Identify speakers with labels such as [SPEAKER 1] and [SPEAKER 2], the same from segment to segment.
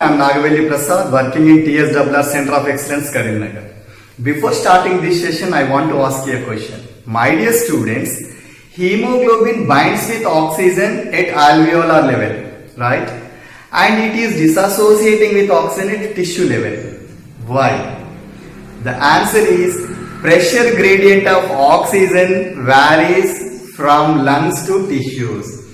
[SPEAKER 1] I am Nagavelli Prasad, working in TSWR Center of Excellence, Karimnagar. Before starting this session, I want to ask you a question. My dear students, hemoglobin binds with oxygen at alveolar level, right? And it is dissociating with oxygen at tissue level. Why? The answer is pressure gradient of oxygen varies from lungs to tissues.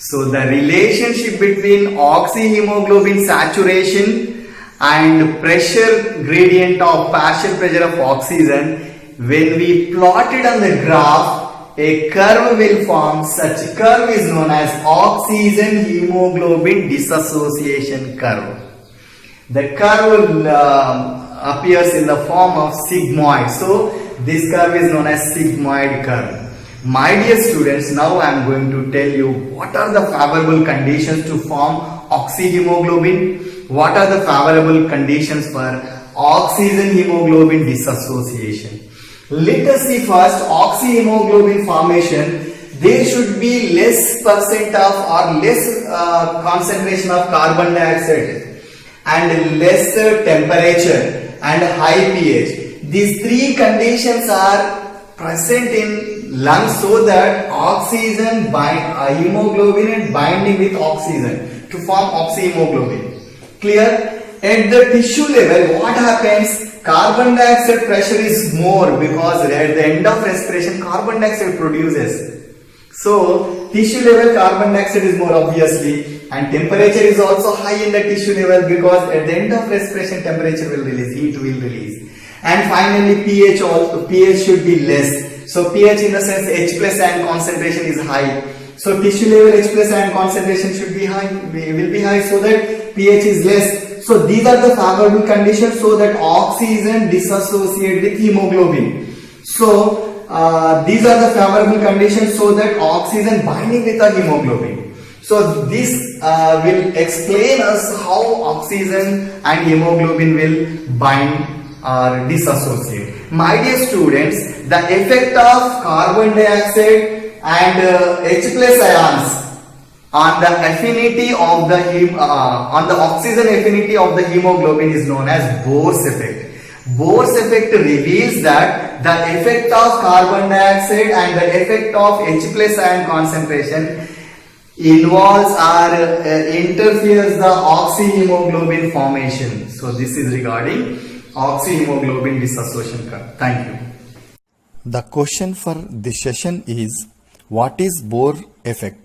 [SPEAKER 1] So the relationship between oxyhemoglobin saturation and pressure gradient of partial pressure of oxygen, when we plot it on the graph, a curve will form. Such curve is known as oxygen hemoglobin dissociation curve. The curve appears in the form of sigmoid. So this curve is known as sigmoid curve. My dear students, now I am going to tell you what are the favorable conditions to form oxyhemoglobin, what are the favorable conditions for oxygen hemoglobin dissociation. Let us see first oxyhemoglobin formation. There should be less percent of or less concentration of carbon dioxide and lesser temperature and high pH. These three conditions are present in lungs so that oxygen hemoglobin and binding with oxygen to form oxyhemoglobin. Clear? At the tissue level, what happens? Carbon dioxide pressure is more because at the end of respiration carbon dioxide produces. So tissue level carbon dioxide is more obviously, and temperature is also high in the tissue level because at the end of respiration temperature will release, heat will release. And finally pH should be less. So pH in the sense H plus ion concentration is high. So tissue level H plus ion concentration should be high, will be high so that pH is less. So these are the favorable conditions so that oxygen dissociate with hemoglobin. So these are the favorable conditions so that oxygen binding with the hemoglobin. So this will explain us how oxygen and hemoglobin will bind or dissociate. My dear students, the effect of carbon dioxide and H plus ions on the affinity of the on the oxygen affinity of the hemoglobin is known as Bohr's effect. Bohr's effect reveals that the effect of carbon dioxide and the effect of H plus ion concentration involves or interferes the oxyhemoglobin formation. So this is regarding oxyhemoglobin dissociation curve. Thank you.
[SPEAKER 2] The question for this session is, what is Bohr effect?